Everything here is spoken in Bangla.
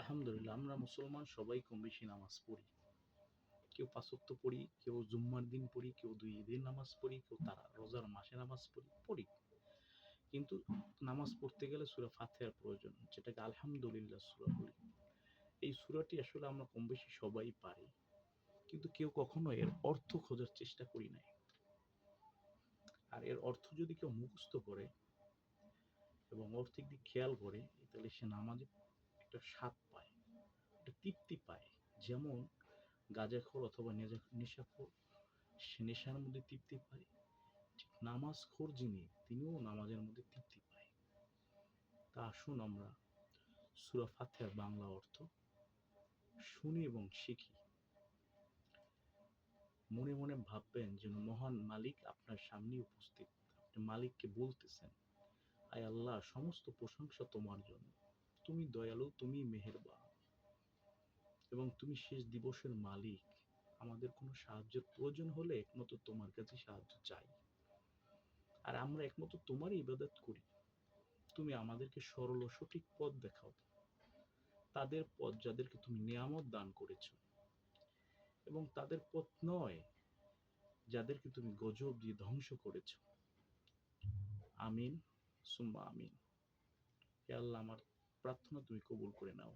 আলহামদুলিল্লাহ, আমরা মুসলমান সবাই কম বেশি নামাজ পড়ি। কেউ ৫ ওয়াক্ত পড়ি, কেউ জুম্মার দিন পড়ি, কেউ ২ ঈদের নামাজ পড়ি, কেউ তারা রোজার মাসে নামাজ পড়ি। কিন্তু নামাজ পড়তে গেলে সূরা ফাতিহার প্রয়োজন, যেটাকে আলহামদুলিল্লাহ সূরা বলি। এই সূরাটি আসলে আমরা কম বেশি সবাই পারি। কিন্তু কেউ কখনো এর অর্থ খোঁজার চেষ্টা করি নাই। আর এর অর্থ যদি কেউ মুখস্থ করে এবং অর্থের দিক খেয়াল করে, তাহলে সে নামাজে একটা স্বাদ পায়, একটা তৃপ্তি পায়। যেমন গাঁজাখোর অথবা নেশাখোর সে নেশার মধ্যে তৃপ্তি পায়, ঠিক নামাজখোর যিনি তিনিও নামাজের মধ্যে তৃপ্তি পায়। তা আসুন আমরা সূরা ফাতিহার বাংলা অর্থ শুনি এবং শিখি। মনে মনে ভাববেন যেন মহান মালিক আপনার সামনে উপস্থিত। আপনি মালিককে বলতেছেন, আয় আল্লাহ, সমস্ত প্রশংসা তোমার জন্য। তুমি দয়ালু, তুমি মেহেরবান এবং তুমি শেষ দিবসের মালিক। আমাদের কোনো সাহায্যের প্রয়োজন হলে একমাত্র তোমার কাছে সাহায্য চাই। আর আমরা একমাত্র তোমারই ইবাদত করি। তুমি আমাদেরকে সরল ও সঠিক পথ দেখাও, তাদের পথ যাদেরকে তুমি নিয়ামত দান করেছ, এবং তাদের পথ নয় যাদেরকে তুমি গজব দিয়ে ধ্বংস করেছ। আমিন সুম্মা আমিন। হে আল্লাহ, আমার প্রার্থনা তুমি কবুল করে নাও।